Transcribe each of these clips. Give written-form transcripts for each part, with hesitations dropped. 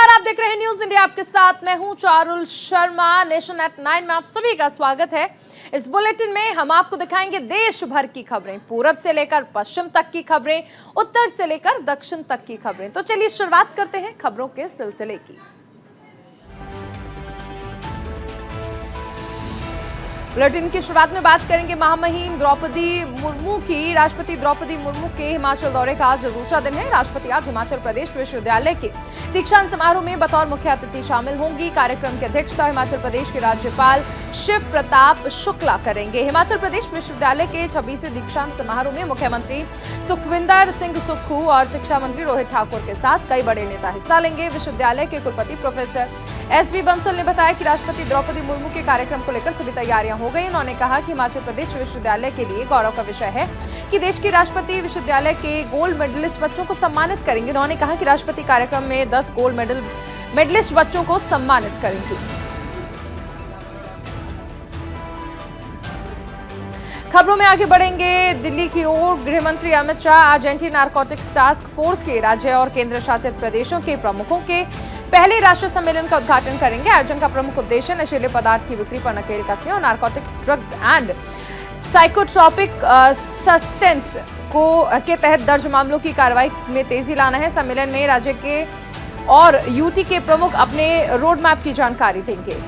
नमस्कार, आप देख रहे हैं न्यूज इंडिया। आपके साथ मैं हूं चारुल शर्मा। नेशन एट 9 में आप सभी का स्वागत है। इस बुलेटिन में हम आपको दिखाएंगे देश भर की खबरें, पूरब से लेकर पश्चिम तक की खबरें, उत्तर से लेकर दक्षिण तक की खबरें। तो चलिए शुरुआत करते हैं खबरों के सिलसिले की। बुलेटिन की शुरुआत में बात करेंगे महामहिम द्रौपदी मुर्मू की। राष्ट्रपति द्रौपदी मुर्मू के हिमाचल दौरे का आज दूसरा दिन है। राष्ट्रपति आज हिमाचल प्रदेश विश्वविद्यालय के दीक्षांत समारोह में बतौर मुख्य अतिथि शामिल होंगी। कार्यक्रम की अध्यक्षता हिमाचल प्रदेश के राज्यपाल शिव प्रताप शुक्ला करेंगे। हिमाचल प्रदेश विश्वविद्यालय के 26वें दीक्षांत समारोह में मुख्यमंत्री सुखविंदर सिंह सुक्खू और शिक्षा मंत्री रोहित ठाकुर के साथ कई बड़े नेता हिस्सा लेंगे। विश्वविद्यालय के कुलपति प्रोफेसर एसबी बंसल ने बताया कि राष्ट्रपति द्रौपदी मुर्मू के कार्यक्रम को लेकर सभी तैयारियां हो गई। उन्होंने कहा कि हिमाचल प्रदेश विश्वविद्यालय के लिए गौरव का विषय है कि देश की राष्ट्रपति विश्वविद्यालय के गोल्ड मेडलिस्ट बच्चों को सम्मानित करेंगे। उन्होंने कहा कि राष्ट्रपति कार्यक्रम में 10 गोल्ड मेडलिस्ट बच्चों को सम्मानित करेंगे। खबरों में आगे बढ़ेंगे दिल्ली की ओर। गृह मंत्री अमित शाह आज एंटी नारकोटिक्स टास्क फोर्स के राज्य और केंद्र शासित प्रदेशों के प्रमुखों के पहले राष्ट्रीय सम्मेलन का उद्घाटन करेंगे। आयोजन का प्रमुख उद्देश्य नशीले पदार्थ की बिक्री पर नकेल कसने और narcotics drugs and psychotropic substance के तहत दर्ज मामलों की कार्रवाई में तेजी लाना है। सम्मेलन में राज्य के और यूटी के प्रमुख अपने रोड मैप की जानकारी देंगे।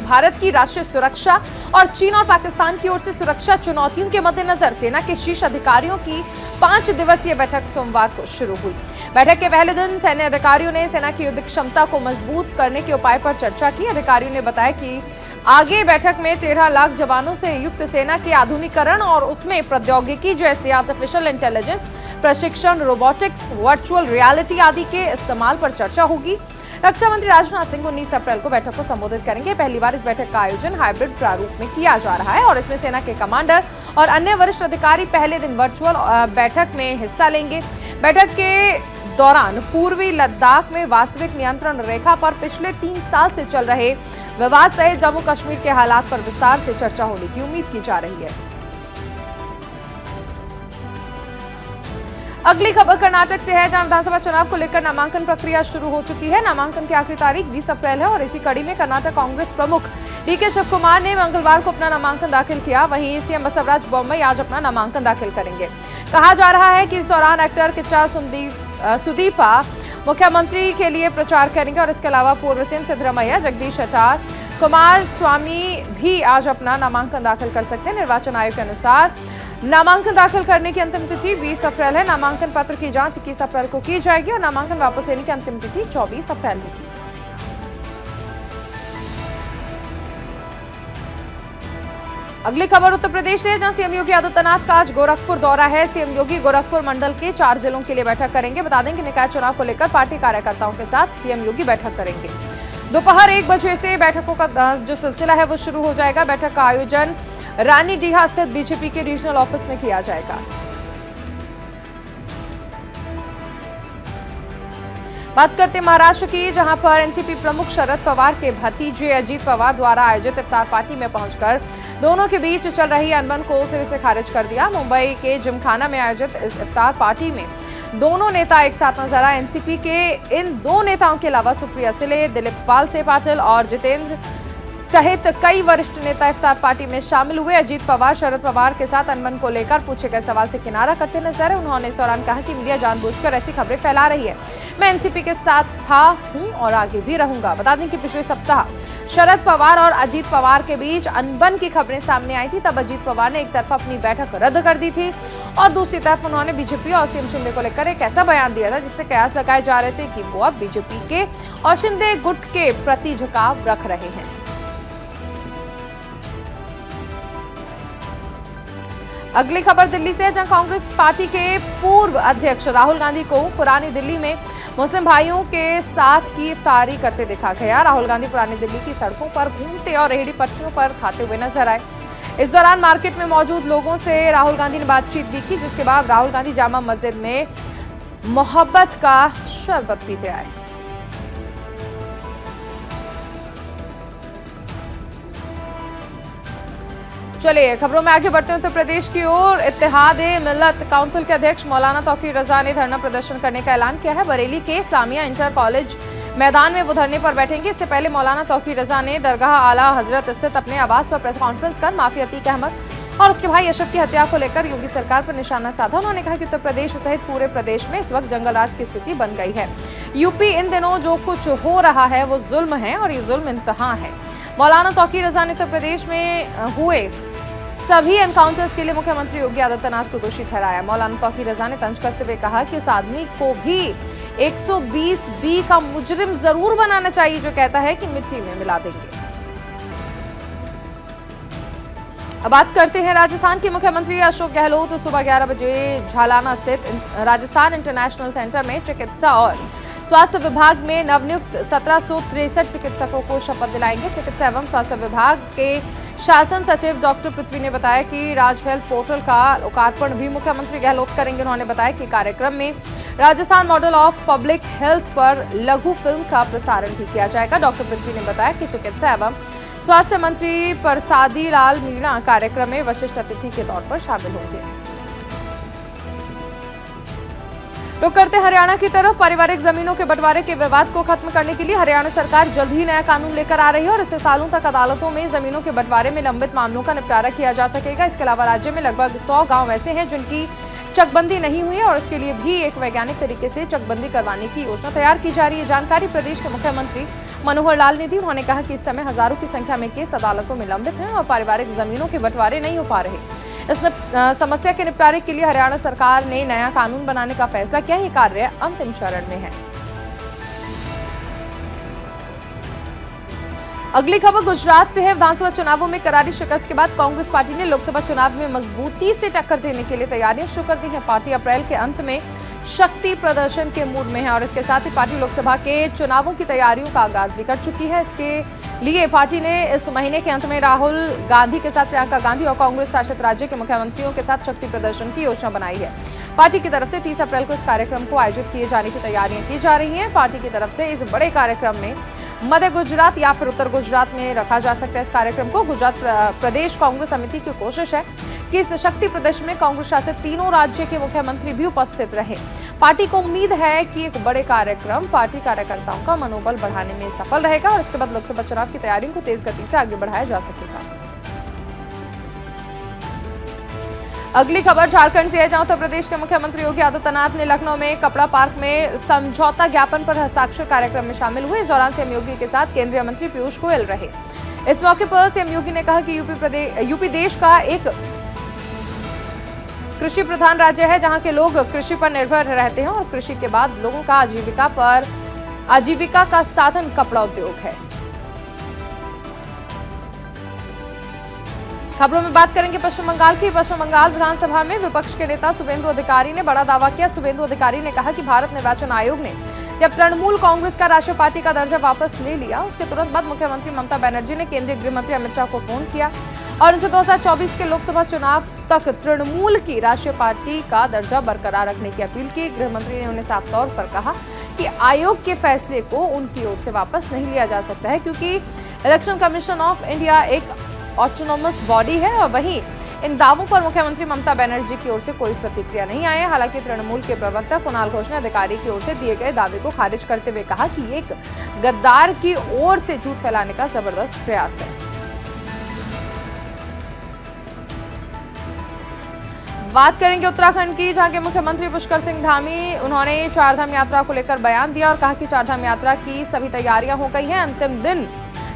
भारत की राष्ट्रीय सुरक्षा और चीन और पाकिस्तान की ओर से सुरक्षा चुनौतियों के मद्देनजर सेना के शीर्ष अधिकारियों की 5 दिवसीय बैठक सोमवार को शुरू हुई। बैठक के पहले दिन सैन्य अधिकारियों ने सेना की युद्ध क्षमता को मजबूत करने के उपाय पर चर्चा की। अधिकारियों ने बताया कि आगे बैठक में 13 लाख जवानों से युक्त सेना के आधुनिकीकरण और उसमें प्रौद्योगिकी जैसे आर्टिफिशियल इंटेलिजेंस प्रशिक्षण, रोबोटिक्स, वर्चुअल रियलिटी आदि के इस्तेमाल पर चर्चा होगी। रक्षा मंत्री राजनाथ सिंह 19 अप्रैल को बैठक को संबोधित करेंगे। पहली बार इस बैठक का आयोजन हाइब्रिड प्रारूप में किया जा रहा है और इसमें सेना के कमांडर और अन्य वरिष्ठ अधिकारी पहले दिन वर्चुअल बैठक में हिस्सा लेंगे। बैठक के दौरान पूर्वी लद्दाख में वास्तविक नियंत्रण रेखा पर पिछले 3 साल से चल रहे विवाद सहित जम्मू कश्मीर के हालात पर विस्तार से चर्चा होने की उम्मीद की जा रही है। अगली खबर कर्नाटक से है, जहां विधानसभा चुनाव को लेकर नामांकन प्रक्रिया शुरू हो चुकी है। नामांकन की आखिरी तारीख 20 अप्रैल है और इसी कड़ी में कर्नाटक कांग्रेस प्रमुख डीके शिवकुमार ने मंगलवार को अपना नामांकन दाखिल किया। वहीं सीएम बसवराज बोम्मई आज अपना नामांकन दाखिल करेंगे। कहा जा रहा है कि इस दौरान एक्टर किच्चा सुदीपा मुख्यमंत्री के लिए प्रचार करेंगे और इसके अलावा पूर्व सीएम सिद्धरामैया, जगदीश शेट्टार, कुमार स्वामी भी आज अपना नामांकन दाखिल कर सकते हैं। निर्वाचन आयोग के अनुसार नामांकन दाखिल करने की अंतिम तिथि 20 अप्रैल है। नामांकन पत्र की जांच 21 अप्रैल को की जाएगी और नामांकन वापस लेने की अंतिम तिथि 24 अप्रैल होगी। अगली खबर उत्तर प्रदेश से, जहां सीएम योगी आदित्यनाथ का आज गोरखपुर दौरा है। सीएम योगी गोरखपुर मंडल के 4 जिलों के लिए बैठक करेंगे। बता दें कि निकाय चुनाव को लेकर पार्टी कार्यकर्ताओं के साथ सीएम योगी बैठक करेंगे। दोपहर 1 बजे से बैठकों का जो सिलसिला है वो शुरू हो जाएगा। बैठक का आयोजन रानीडीहा स्थित बीजेपी के रीजनल ऑफिस में किया जाएगा। बात करते हैं महाराष्ट्र की, जहां पर एनसीपी प्रमुख शरद पवार के भतीजे अजीत पवार द्वारा आयोजित इफ्तार पार्टी में पहुंचकर दोनों के बीच चल रही अनबन को सिरे से खारिज कर दिया। मुंबई के जिमखाना में आयोजित इस इफ्तार पार्टी में दोनों नेता एक साथ नजर आए। एनसीपी के इन 2 नेताओं के अलावा सुप्रिया सुले, दिलीप वालसे पाटिल और जितेंद्र सहित कई वरिष्ठ नेता इफ्तार पार्टी में शामिल हुए। अजीत पवार शरद पवार के साथ अनबन को लेकर पूछे गए सवाल से किनारा करते नजर आए। उन्होंने इस दौरान कहा कि मीडिया जानबूझकर ऐसी खबरें फैला रही है। मैं एनसीपी के साथ था, हूं और आगे भी रहूंगा। बता दें कि पिछले सप्ताह शरद पवार और अजीत पवार के बीच अनबन की खबरें सामने आई थी। तब अजीत पवार ने एक तरफा अपनी बैठक रद्द कर दी थी और दूसरी तरफ उन्होंने बीजेपी और सीएम शिंदे को लेकर एक ऐसा बयान दिया था जिससे कयास लगाए जा रहे थे कि वो अब बीजेपी के और शिंदे गुट के प्रति झुकाव रख रहे हैं। अगली खबर दिल्ली से है, जहां कांग्रेस पार्टी के पूर्व अध्यक्ष राहुल गांधी को पुरानी दिल्ली में मुस्लिम भाइयों के साथ की इफ्तारी करते देखा गया। राहुल गांधी पुरानी दिल्ली की सड़कों पर घूमते और रेहड़ी पटरियों पर खाते हुए नजर आए। इस दौरान मार्केट में मौजूद लोगों से राहुल गांधी ने बातचीत भी की, जिसके बाद राहुल गांधी जामा मस्जिद में मोहब्बत का शरबत पीते आए। चलिए खबरों में आगे बढ़ते हैं। उत्तर प्रदेश की ओर इत्तेहाद-ए-मिल्लत काउंसिल के अध्यक्ष मौलाना तौकीर रजा ने धरना प्रदर्शन करने का ऐलान किया है। बरेली के इस्लामिया इंटर कॉलेज मैदान में वो धरने पर बैठेंगे। इससे पहले मौलाना तौकीर रजा ने दरगाह आला हजरत स्थित अपने आवास पर प्रेस कॉन्फ्रेंस कर माफिया अतीक अहमद और उसके भाई अशरफ की हत्या को लेकर योगी सरकार पर निशाना साधा। उन्होंने कहा कि उत्तर प्रदेश सहित पूरे प्रदेश में इस वक्त जंगल राज की स्थिति बन गई है। यूपी इन दिनों जो कुछ हो रहा है वो जुल्म है और ये जुल्म इंतहा है। मौलाना तौकीर रजा ने उत्तर प्रदेश में हुए सभी एनकाउंटर्स के लिए मुख्यमंत्री योगी आदित्यनाथ को दोषी ठहराया। मौलाना तौकीर रजा ने तंज कसते हुए कहा कि उस आदमी को भी 120B का मुजरिम जरूर बनाना चाहिए जो कहता है कि मिट्टी में मिला देंगे। अब बात करते हैं राजस्थान के मुख्यमंत्री अशोक गहलोत सुबह 11 बजे झालाना स्थित राजस्थान इंटरनेशनल सेंटर में चिकित्सा और स्वास्थ्य विभाग में नवनियुक्त 1763 चिकित्सकों को शपथ दिलाएंगे। चिकित्सा एवं स्वास्थ्य विभाग के शासन सचिव डॉक्टर पृथ्वी ने बताया कि राज हेल्थ पोर्टल का लोकार्पण भी मुख्यमंत्री गहलोत करेंगे। उन्होंने बताया कि कार्यक्रम में Rajasthan model of public health पर लघु फिल्म का प्रसारण भी किया जाएगा। डॉक्टर पृथ्वी ने बताया कि चिकित्सा एवं स्वास्थ्य मंत्री परसादी लाल मीणा कार्यक्रम में विशिष्ट अतिथि के तौर पर शामिल होंगे। रुक करते हरियाणा की तरफ। पारिवारिक जमीनों के बंटवारे के विवाद को खत्म करने के लिए हरियाणा सरकार जल्द ही नया कानून लेकर आ रही है और इससे सालों तक अदालतों में जमीनों के बंटवारे में लंबित मामलों का निपटारा किया जा सकेगा। इसके अलावा राज्य में लगभग 100 गांव ऐसे हैं जिनकी चकबंदी नहीं हुई है और इसके लिए भी एक वैज्ञानिक तरीके से चकबंदी करवाने की योजना तैयार की जा रही है। जानकारी प्रदेश के मुख्यमंत्री मनोहर लाल ने दी। उन्होंने कहा कि इस समय हजारों की संख्या में केस अदालतों में लंबित हैं और पारिवारिक जमीनों के बंटवारे नहीं हो पा रहे। इस समस्या के निपटारे के लिए हरियाणा सरकार ने नया कानून बनाने का फैसला किया। ये कार्य अंतिम चरण में है। अगली खबर गुजरात से है। विधानसभा चुनावों में करारी शिकस्त के बाद कांग्रेस पार्टी ने लोकसभा चुनाव में मजबूती से टक्कर देने के लिए तैयारियां शुरू कर दी हैं। पार्टी अप्रैल के अंत में शक्ति प्रदर्शन के मूड में है और इसके साथ ही पार्टी लोकसभा के चुनावों की तैयारियों का आगाज भी कर चुकी है। इसके लिए पार्टी ने इस महीने के अंत में राहुल गांधी के साथ प्रियंका गांधी और कांग्रेस शासित राज्य के मुख्यमंत्रियों के साथ शक्ति प्रदर्शन की योजना बनाई है। पार्टी की तरफ से 30 अप्रैल को इस कार्यक्रम को आयोजित किए जाने की तैयारियां की जा रही हैं। पार्टी की तरफ से इस बड़े कार्यक्रम में मध्य गुजरात या फिर उत्तर गुजरात में रखा जा सकता है। इस कार्यक्रम को गुजरात प्रदेश कांग्रेस समिति की कोशिश है कि इस शक्ति प्रदर्शन में कांग्रेस शासित तीनों राज्य के मुख्यमंत्री भी उपस्थित रहे। पार्टी को उम्मीद है कि एक बड़े कार्यक्रम पार्टी कार्यकर्ताओं का मनोबल बढ़ाने में सफल रहेगा और इसके बाद लोकसभा चुनाव की तैयारियों को तेज गति से आगे बढ़ाया जा सकेगा। अगली खबर झारखंड से है, जहां उत्तर प्रदेश के मुख्यमंत्री योगी आदित्यनाथ ने लखनऊ में कपड़ा पार्क में समझौता ज्ञापन पर हस्ताक्षर कार्यक्रम में शामिल हुए। इस दौरान सीएम योगी के साथ केंद्रीय मंत्री पीयूष गोयल रहे। इस मौके पर सीएम योगी ने कहा कि यूपी देश का एक कृषि प्रधान राज्य है, जहां के लोग कृषि पर निर्भर रहते हैं और कृषि के बाद लोगों का आजीविका का साधन कपड़ा उद्योग है। खबरों में बात करेंगे पश्चिम बंगाल की। पश्चिम बंगाल विधानसभा में विपक्ष के नेता शुभेंदु अधिकारी ने बड़ा दावा किया। शुभेंदु अधिकारी ने कहा कि भारत निर्वाचन आयोग ने जब तृणमूल कांग्रेस का राष्ट्रीय पार्टी का दर्जा वापस ले लिया, उसके तुरंत बाद मुख्यमंत्री ममता बनर्जी ने केंद्रीय गृह मंत्री अमित शाह को फोन किया और उनसे 2024 के लोकसभा चुनाव तक तृणमूल की राष्ट्रीय पार्टी का दर्जा बरकरार रखने की अपील की। गृह मंत्री ने उन्हें साफ तौर पर कहा कि आयोग के फैसले को उनकी ओर से वापस नहीं लिया जा सकता है, क्योंकि इलेक्शन कमीशन ऑफ इंडिया एक ऑटोनोमस बॉडी है और वहीं इन दावों पर मुख्यमंत्री ममता बनर्जी की ओर से कोई प्रतिक्रिया नहीं आई है। हालांकि तृणमूल के प्रवक्ता कुणाल घोष ने अधिकारी की ओर से दिए गए दावे को खारिज करते हुए कहा कि ये एक गद्दार की ओर से झूठ फैलाने का जबरदस्त प्रयास है। बात करेंगे उत्तराखंड की, जहां के मुख्यमंत्री पुष्कर सिंह धामी उन्होंने चारधाम यात्रा को लेकर बयान दिया और कहा कि चारधाम यात्रा की सभी तैयारियां हो गई हैं। अंतिम दिन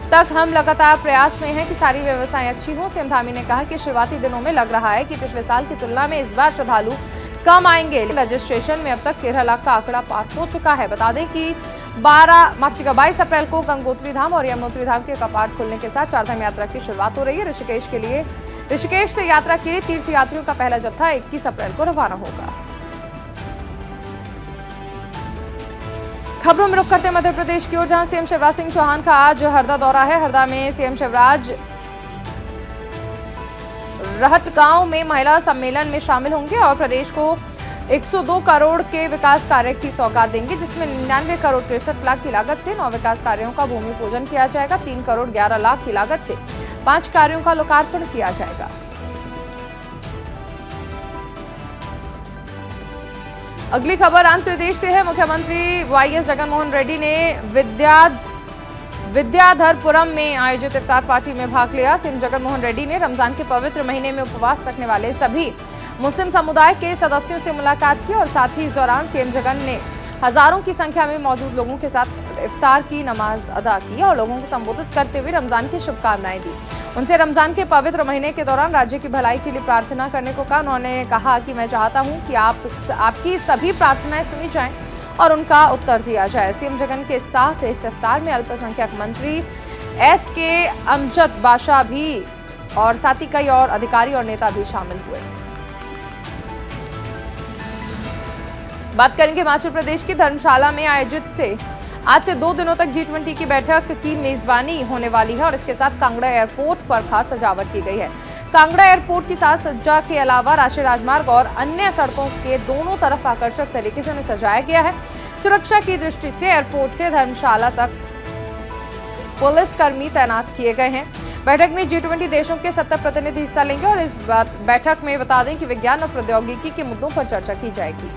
तक हम लगातार प्रयास में हैं कि सारी व्यवस्थाएं अच्छी हों। सीएम धामी ने कहा कि शुरुआती दिनों में लग रहा है कि पिछले साल की तुलना में इस बार श्रद्धालु कम आएंगे। रजिस्ट्रेशन में अब तक 13 लाख का आंकड़ा पार हो चुका है। बता दें कि 22 अप्रैल को गंगोत्री धाम और यमुनोत्री धाम के कपाट खुलने के साथ चारधाम यात्रा की शुरुआत हो रही है। ऋषिकेश से यात्रा के लिए तीर्थ यात्रियों का पहला जत्था 21 अप्रैल को रवाना होगा। खबरों में रुख करते मध्य प्रदेश की ओर, जहां सीएम शिवराज सिंह चौहान का आज हरदा दौरा है। हरदा में सीएम शिवराज रहट गांव में महिला सम्मेलन में शामिल होंगे और प्रदेश को 102 करोड़ के विकास कार्य की सौगात देंगे, जिसमें 99 करोड़ 63 लाख की लागत से 9 विकास कार्यों का भूमि पूजन किया जाएगा। 3 करोड़ 11 लाख की लागत से 5 कार्यों का लोकार्पण किया जाएगा। अगली खबर आंध्र प्रदेश से है। मुख्यमंत्री वाईएस जगनमोहन रेड्डी ने विद्याधरपुरम में आयोजित इफ्तार पार्टी में भाग लिया। सीएम जगनमोहन रेड्डी ने रमजान के पवित्र महीने में उपवास रखने वाले सभी मुस्लिम समुदाय के सदस्यों से मुलाकात की और साथ ही इस दौरान सीएम जगन ने हजारों की संख्या में मौजूद लोगों के साथ इफ्तार की नमाज अदा की और लोगों को संबोधित करते हुए रमजान की शुभकामनाएं दी। उनसे रमजान के पवित्र महीने के दौरान राज्य की भलाई के लिए प्रार्थना करने को कहा। उन्होंने कहा कि मैं चाहता हूं कि आपकी सभी प्रार्थनाएं सुनी जाएं और उनका उत्तर दिया जाए। सीएम जगन के साथ इस इफ्तार में अल्पसंख्यक मंत्री SK अमजद बादशाह भी और साथ ही कई और अधिकारी और नेता भी शामिल हुए। बात करेंगे हिमाचल प्रदेश की धर्मशाला में आयोजित आज से 2 दिनों तक G20 की बैठक की मेजबानी होने वाली है और इसके साथ कांगड़ा एयरपोर्ट पर खास सजावट की गई है। कांगड़ा एयरपोर्ट की साज सज्जा के अलावा राष्ट्रीय राजमार्ग और अन्य सड़कों के दोनों तरफ आकर्षक तरीके से उन्हें सजाया गया है। सुरक्षा की दृष्टि से एयरपोर्ट से धर्मशाला तक पुलिसकर्मी तैनात किए गए हैं। बैठक में G20 देशों के 70 प्रतिनिधि हिस्सा लेंगे और इस बैठक में बता दें कि विज्ञान और प्रौद्योगिकी के मुद्दों पर चर्चा की जाएगी।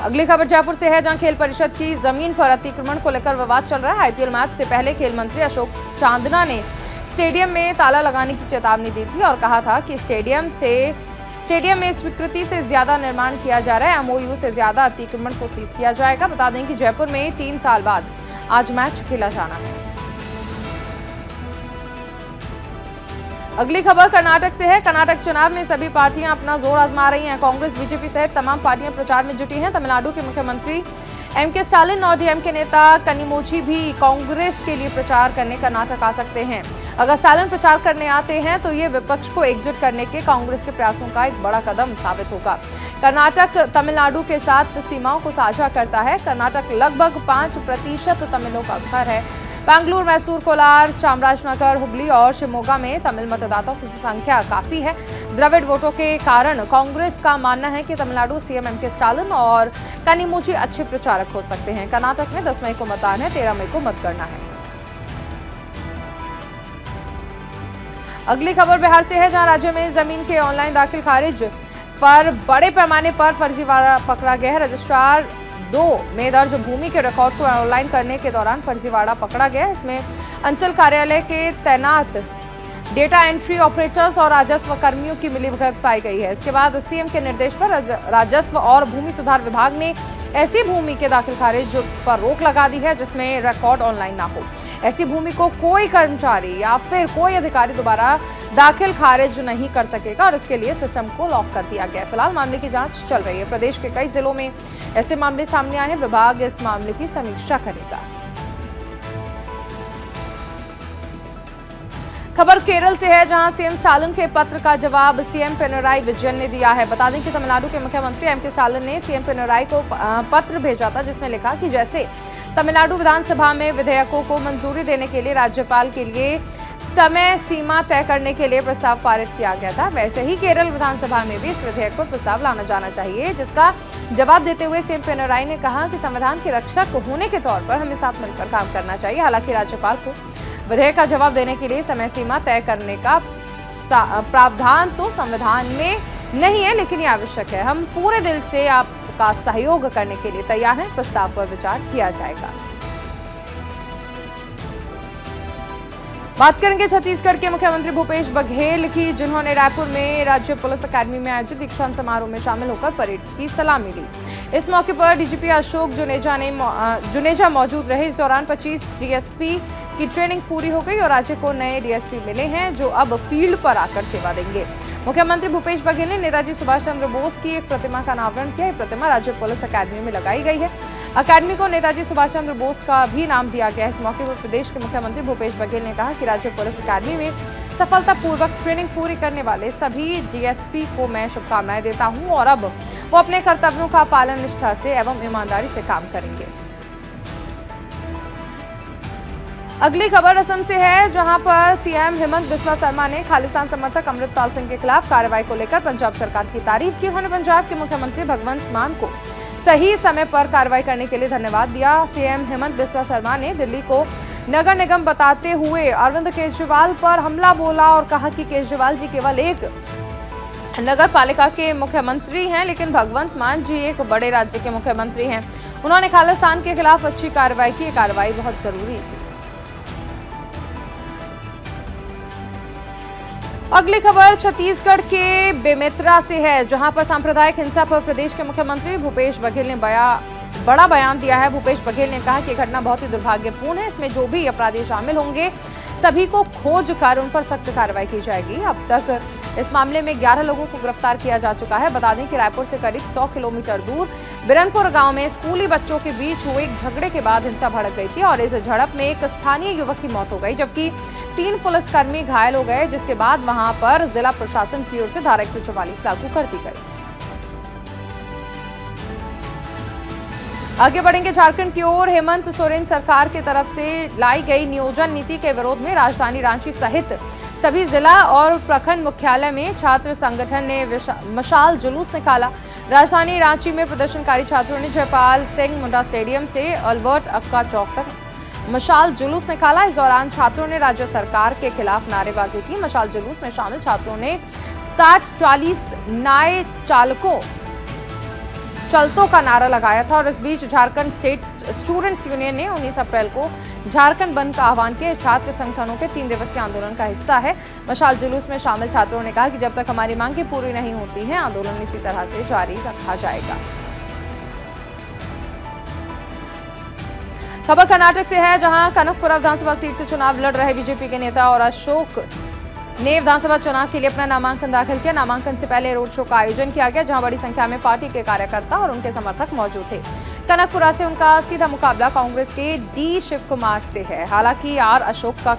अगली खबर जयपुर से है, जहां खेल परिषद की जमीन पर अतिक्रमण को लेकर विवाद चल रहा है। IPL मैच से पहले खेल मंत्री अशोक चांदना ने स्टेडियम में ताला लगाने की चेतावनी दी थी और कहा था कि स्टेडियम में स्वीकृति से ज्यादा निर्माण किया जा रहा है। MOU से ज्यादा अतिक्रमण को सीज किया जाएगा। बता दें कि जयपुर में 3 साल बाद आज मैच खेला जाना है। अगली खबर कर्नाटक से है। कर्नाटक चुनाव में सभी पार्टियां अपना जोर आजमा रही हैं। कांग्रेस, बीजेपी सहित तमाम पार्टियां प्रचार में जुटी हैं। तमिलनाडु के मुख्यमंत्री MK स्टालिन और DMK नेता कनिमोझी भी कांग्रेस के लिए प्रचार करने कर्नाटक आ सकते हैं। अगर स्टालिन प्रचार करने आते हैं तो ये विपक्ष को एकजुट करने के कांग्रेस के प्रयासों का एक बड़ा कदम साबित होगा। कर्नाटक तमिलनाडु के साथ सीमाओं को साझा करता है। कर्नाटक लगभग 5% तमिलों का घर है। बेंगलुरु, मैसूर, कोलार, चामराजनगर, हुबली और शिमोगा में तमिल मतदाताओं की संख्या काफी है। द्रविड़ वोटों के कारण कांग्रेस का मानना है कि तमिलनाडु CM MK स्टालिन और कनिमोझी अच्छे प्रचारक हो सकते हैं। कर्नाटक में 10 मई को मतदान है, 13 मई को मतगणना है। अगली खबर बिहार से है, जहां राज्य में जमीन के ऑनलाइन दाखिल खारिज पर बड़े पैमाने पर फर्जीवाड़ा पकड़ा गया है। रजिस्ट्रार 2 में दर्ज भूमि के रिकॉर्ड को ऑनलाइन करने के दौरान फर्जीवाड़ा पकड़ा गया। इसमें अंचल कार्यालय के तैनात डेटा एंट्री ऑपरेटर्स और राजस्व कर्मियों की मिलीभगत पाई गई है। इसके बाद CM के निर्देश पर राजस्व और भूमि सुधार विभाग ने ऐसी भूमि के दाखिल खारिज पर रोक लगा दी है जिसमें रिकॉर्ड ऑनलाइन ना हो। ऐसी भूमि को कोई कर्मचारी या फिर कोई अधिकारी दोबारा दाखिल खारिज नहीं कर सकेगा और इसके लिए सिस्टम को लॉक कर दिया गया है। फिलहाल मामले की जांच चल रही है। प्रदेश के कई जिलों में ऐसे मामले सामने आए हैं। विभाग इस मामले की समीक्षा करेगा। खबर केरल से है, जहां CM स्टालिन के पत्र का जवाब CM पिनराई विजयन ने दिया है। बता दें कि तमिलनाडु के मुख्यमंत्री MK स्टालिन ने CM पिनराई को पत्र भेजा था, जिसमें लिखा कि जैसे तमिलनाडु विधानसभा में विधेयकों को मंजूरी देने के लिए राज्यपाल के लिए समय सीमा तय करने के लिए प्रस्ताव पारित किया गया था, वैसे ही केरल विधानसभा में भी इस विधेयक पर प्रस्ताव लाना जाना चाहिए। जिसका जवाब देते हुए CM पिनराई ने कहा कि संविधान के रक्षक होने के तौर पर हमें साथ मिलकर काम करना चाहिए। हालांकि राज्यपाल को विधेयक का जवाब देने के लिए समय सीमा तय करने का प्रावधान तो संविधान में नहीं है, लेकिन ये आवश्यक है। हम पूरे दिल से आपका सहयोग करने के लिए तैयार हैं। प्रस्ताव पर विचार किया जाएगा। बात करेंगे छत्तीसगढ़ के मुख्यमंत्री भूपेश बघेल की, जिन्होंने रायपुर में राज्य पुलिस अकादमी में आयोजित दीक्षांत समारोह में शामिल होकर परेड की सलामी ली। इस मौके पर DGP अशोक जुनेजा मौजूद रहे। इस दौरान 25 DSP की ट्रेनिंग पूरी हो गई और राज्य को नए DSP मिले हैं, जो अब फील्ड पर आकर सेवा देंगे। मुख्यमंत्री भूपेश बघेल ने नेताजी सुभाष चंद्र बोस की एक प्रतिमा का अनावरण किया। प्रतिमा राज्य पुलिस अकादमी में लगाई गई है। अकादमी को नेताजी सुभाष चंद्र बोस का भी नाम दिया गया है। इस मौके पर प्रदेश के मुख्यमंत्री भूपेश बघेल ने कहा कि राज्य पुलिस अकादमी में सफलतापूर्वक ट्रेनिंग पूरी करने वाले सभी DSP को मैं शुभकामनाएं देता हूं और अब वो अपने कर्तव्यों का पालन निष्ठा से एवं ईमानदारी से काम करेंगे। अगली खबर असम से है, जहां पर सीएम हेमंत बिस्वा शर्मा ने खालिस्तान समर्थक अमृतपाल सिंह के खिलाफ कार्रवाई को लेकर पंजाब सरकार की तारीफ की। उन्होंने पंजाब के मुख्यमंत्री भगवंत मान को सही समय पर कार्रवाई करने के लिए धन्यवाद दिया। सीएम हेमंत बिस्वा शर्मा ने दिल्ली को नगर निगम बताते हुए अरविंद केजरीवाल पर हमला बोला और कहा कि केजरीवाल जी केवल एक नगर पालिका के मुख्यमंत्री हैं, लेकिन भगवंत मान जी एक बड़े राज्य के मुख्यमंत्री हैं। उन्होंने खालिस्तान के खिलाफ अच्छी कार्रवाई की। कार्रवाई बहुत जरूरी थी। अगली खबर छत्तीसगढ़ के बेमेतरा से है, जहां पर सांप्रदायिक हिंसा पर प्रदेश के मुख्यमंत्री भूपेश बघेल ने बड़ा बयान दिया है। भूपेश बघेल ने कहा कि घटना बहुत ही दुर्भाग्यपूर्ण है। इसमें जो भी अपराधी शामिल होंगे सभी को खोज कर उन पर सख्त कार्रवाई की जाएगी। अब तक इस मामले में 11 लोगों को गिरफ्तार किया जा चुका है। बता दें कि रायपुर से करीब 100 किलोमीटर दूर बिरनपुर गांव में स्कूली बच्चों के बीच हुए एक झगड़े के बाद हिंसा भड़क गई थी और इस झड़प में एक स्थानीय युवक की मौत हो गई, जबकि 3 पुलिसकर्मी घायल हो गए, जिसके बाद वहां पर जिला प्रशासन की ओर से धारा 144 लागू कर दी गई। आगे बढ़ेंगे झारखंड की ओर। हेमंत सोरेन सरकार की तरफ से लाई गई नियोजन नीति के विरोध में राजधानी रांची सहित सभी जिला और प्रखंड मुख्यालय में छात्र संगठन ने मशाल जुलूस निकाला। राजधानी रांची में प्रदर्शनकारी छात्रों ने जयपाल सिंह मुंडा स्टेडियम से अल्बर्ट अक्का चौक तक मशाल जुलूस निकाला। इस दौरान छात्रों ने राज्य सरकार के खिलाफ नारेबाजी की। मशाल जुलूस में शामिल छात्रों ने 60-40 नाय चालकों चलतों का नारा लगाया था और इस बीच झारखंड स्टेट स्टूडेंट्स यूनियन ने 19 अप्रैल को झारखंड बंद का आह्वान किया। छात्र संगठनों के 3 दिवसीय आंदोलन का हिस्सा है। मशाल जुलूस में शामिल छात्रों ने कहा कि जब तक हमारी मांगें पूरी नहीं होती हैं, आंदोलन इसी तरह से जारी रखा जाएगा। खबर कर्नाटक से है, जहां कनकपुरा विधानसभा सीट से चुनाव लड़ रहे बीजेपी के नेता और अशोक ने विधानसभा चुनाव के लिए अपना नामांकन दाखिल किया। नामांकन से पहले रोड शो का आयोजन किया गया, जहां बड़ी संख्या में पार्टी के कार्यकर्ता और उनके समर्थक मौजूद थे। कनकपुरा से उनका सीधा मुकाबला कांग्रेस के डी शिव कुमार से है। हालांकि आर अशोक का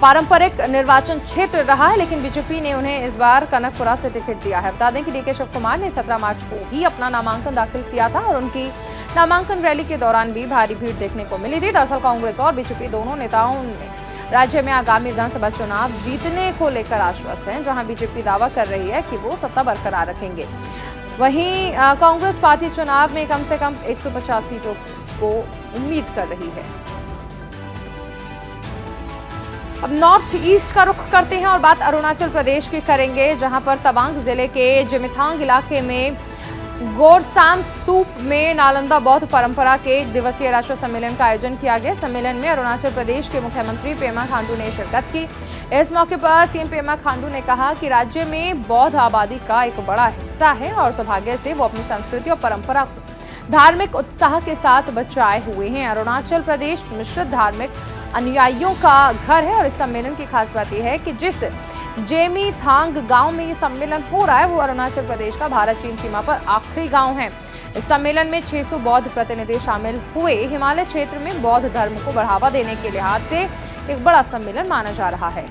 पारंपरिक निर्वाचन क्षेत्र रहा है, लेकिन बीजेपी ने उन्हें इस बार कनकपुरा से टिकट दिया है। बता दें कि डी शिव कुमार ने 17 मार्च को ही अपना नामांकन दाखिल किया था और उनकी नामांकन रैली के दौरान भी भारी भीड़ देखने को मिली थी। दरअसल कांग्रेस और बीजेपी दोनों नेताओं ने राज्य में आगामी विधानसभा चुनाव जीतने को लेकर आश्वस्त हैं, जहां बीजेपी दावा कर रही है कि वो सत्ता बरकरार रखेंगे। वहीं कांग्रेस पार्टी चुनाव में कम से कम 150 सीटों को उम्मीद कर रही है। अब नॉर्थ ईस्ट का रुख करते हैं और बात अरुणाचल प्रदेश की करेंगे, जहां पर तवांग जिले के जिमिथांग इलाके में गोरसाम स्तूप में नालंदा बौद्ध परंपरा के 1 दिवसीय राष्ट्रीय सम्मेलन का आयोजन किया गया। सम्मेलन में अरुणाचल प्रदेश के मुख्यमंत्री पेमा खांडू ने शिरकत की। इस मौके पर सीएम पेमा खांडू ने कहा कि राज्य में बौद्ध आबादी का एक बड़ा हिस्सा है और सौभाग्य से वो अपनी संस्कृति और परंपरा को धार्मिक उत्साह के साथ बचाए हुए हैं। अरुणाचल प्रदेश मिश्रित धार्मिक अनुयायियों का घर है और इस सम्मेलन की खास बात यह है कि जिस जेमी थांग गांव में ये सम्मेलन हो रहा है, वो अरुणाचल प्रदेश का भारत चीन सीमा पर आखिरी गांव है। इस सम्मेलन में 600 बौद्ध प्रतिनिधि शामिल हुए। हिमालय क्षेत्र में बौद्ध धर्म को बढ़ावा देने के लिहाज से एक बड़ा सम्मेलन माना जा रहा है।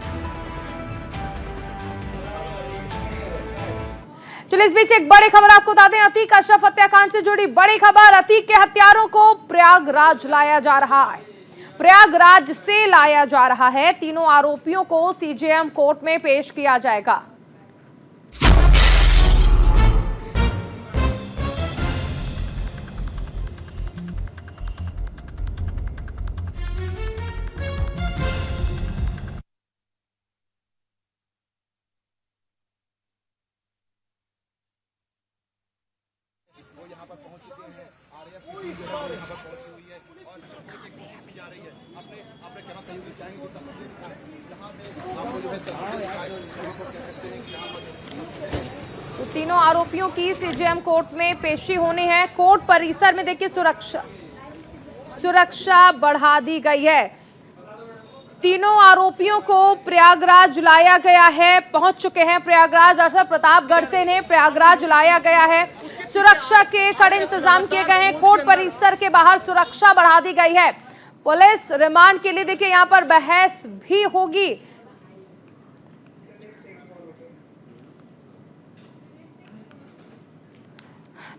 चलिए, इस बीच एक बड़ी खबर आपको बता दें। अतीक अशरफ हत्याकांड से जुड़ी बड़ी खबर। अतीक के हत्यारों को प्रयागराज लाया जा रहा है। प्रयागराज से लाया जा रहा है। तीनों आरोपियों को सीजेएम कोर्ट में पेश किया जाएगा। यहाँ पर पहुंच चुके हैं। आरएएफ की टीम यहाँ पर पहुंची हुई है और कोशिश की जा रही है। अपने क्या सहयोग चाहेंगे आपको जो है तो तीनों आरोपियों की सीजेएम कोर्ट में पेशी होनी है। कोर्ट परिसर में देखिए सुरक्षा बढ़ा दी गई है। तीनों आरोपियों को प्रयागराज लाया गया है। पहुंच चुके हैं प्रयागराज। अरसर प्रतापगढ़ से इन्हें प्रयागराज लाया गया है। सुरक्षा के कड़े इंतजाम किए गए हैं। कोर्ट परिसर के बाहर सुरक्षा बढ़ा दी गई है। पुलिस रिमांड के लिए देखिए यहां पर बहस भी होगी।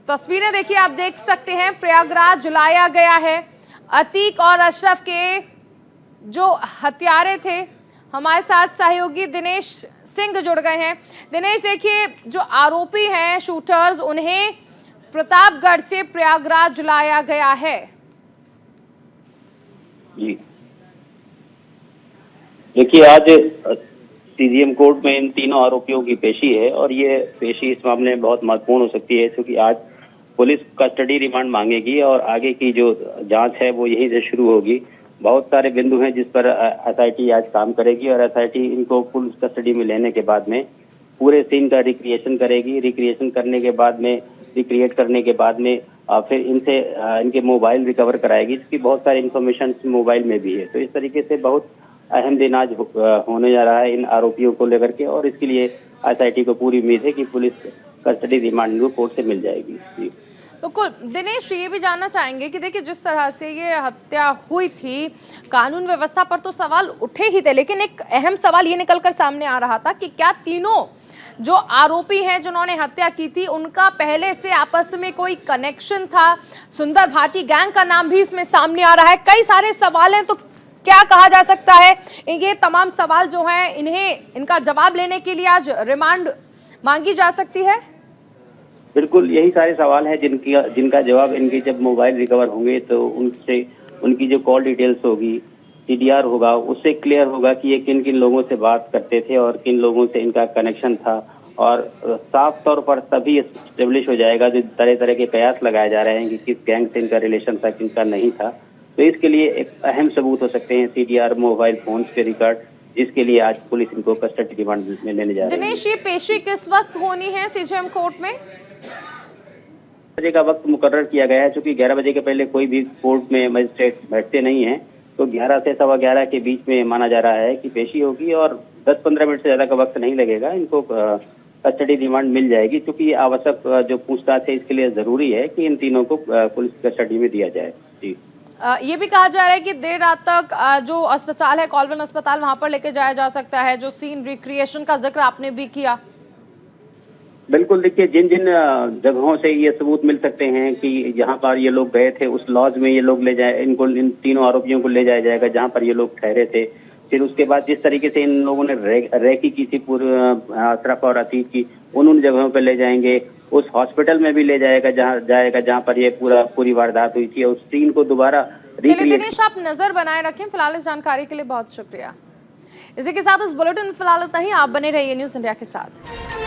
तस्वीरें देखिए, आप देख सकते हैं प्रयागराज लाया गया है। अतीक और अशरफ के जो हत्यारे थे। हमारे साथ सहयोगी दिनेश सिंह जुड़ गए हैं। दिनेश, देखिए, जो आरोपी हैं शूटर्स, उन्हें प्रतापगढ़ से प्रयागराज लाया गया है। जी, देखिए, आज सीजीएम कोर्ट में इन तीनों आरोपियों की पेशी है और ये पेशी इस मामले में बहुत महत्वपूर्ण हो सकती है, क्योंकि आज पुलिस कस्टडी रिमांड मांगेगी और आगे की जो जांच है वो यहीं से शुरू होगी। बहुत सारे बिंदु हैं जिस पर एसआईटी आज काम करेगी और एसआईटी इनको पुलिस कस्टडी में लेने के बाद में पूरे सीन का रिक्रिएशन करेगी। रिक्रिएशन करने के बाद में, रिक्रिएट करने के बाद में फिर इनसे इनके मोबाइल रिकवर कराएगी, जिसकी बहुत सारी इंफॉर्मेशन मोबाइल में भी है। तो इस तरीके से बहुत अहम दिन आज होने जा रहा है इन आरोपियों को लेकर के, और इसके लिए एसआईटी को पूरी उम्मीद है कि पुलिस कस्टडी रिमांड को कोर्ट से मिल जाएगी। जी बिल्कुल। दिनेश, ये भी जानना चाहेंगे कि देखिए, जिस तरह से ये हत्या हुई थी, कानून व्यवस्था पर तो सवाल उठे ही थे, लेकिन एक अहम सवाल ये निकलकर सामने आ रहा था कि क्या तीनों जो आरोपी हैं जिन्होंने हत्या की थी, उनका पहले से आपस में कोई कनेक्शन था? सुंदर भाटी गैंग का नाम भी इसमें सामने आ रहा है। कई सारे सवाल हैं, तो क्या कहा जा सकता है? ये तमाम सवाल जो हैं, इनका जवाब लेने के लिए आज रिमांड मांगी जा सकती है। बिल्कुल, यही सारे सवाल हैं जिनका जवाब इनके जब मोबाइल रिकवर होंगे तो उनसे उनकी जो कॉल डिटेल्स होगी, सीडीआर होगा, उससे क्लियर होगा कि ये किन किन लोगों से बात करते थे और किन लोगों से इनका कनेक्शन था। और साफ तौर पर तभी एस्टेब्लिश हो जाएगा, जो तरह तरह के कयास लगाए जा रहे हैं कि किस गैंग से इनका रिलेशन था, किनका नहीं था। तो इसके लिए एक अहम सबूत हो सकते हैं सीडीआर, मोबाइल फोन के रिकॉर्ड, जिसके लिए आज पुलिस इनको कस्टडी रिमांड में लेने जा रही है। दिनेश, ये पेशी किस वक्त होनी है सीजीएम कोर्ट में? 11 बजे का वक्त मुकर्रर किया गया है, क्योंकि 11 बजे के पहले कोई भी कोर्ट में मजिस्ट्रेट बैठते नहीं हैं, तो 11 से 11:15 के बीच में माना जा रहा है कि पेशी होगी और 10-15 मिनट से ज्यादा का वक्त नहीं लगेगा। इनको कस्टडी रिमांड मिल जाएगी, क्योंकि ये आवश्यक जो पूछताछ है इसके लिए जरूरी है कि इन तीनों को पुलिस कस्टडी में दिया जाए। जी, ये भी कहा जा रहा है कि देर रात तक जो अस्पताल है, कॉलवन अस्पताल, वहां पर लेके जाया जा सकता है। जो सीन रिक्रिएशन का जिक्र आपने भी किया। बिल्कुल, देखिए, जिन जिन जगहों से ये सबूत मिल सकते हैं कि जहां पर ये लोग गए थे, उस लॉज में ये लोग ले जाए, इन तीनों आरोपियों को ले जाया जाएगा जहां पर ये लोग ठहरे थे। फिर उसके बाद जिस तरीके से इन लोगों ने रैकी की थी पूरी अशरफ और अतीक की, उन जगहों पर ले जाएंगे। उस हॉस्पिटल में भी ले जाएगा जहां पर ये पूरी वारदात हुई थी। उस सीन को दोबारा दिनेश, आप नजर बनाए रखें। फिलहाल इस जानकारी के लिए बहुत शुक्रिया। इसी के साथ इस बुलेटिन फिलहाल इतना ही। आप बने रहिए न्यूज़ इंडिया के साथ।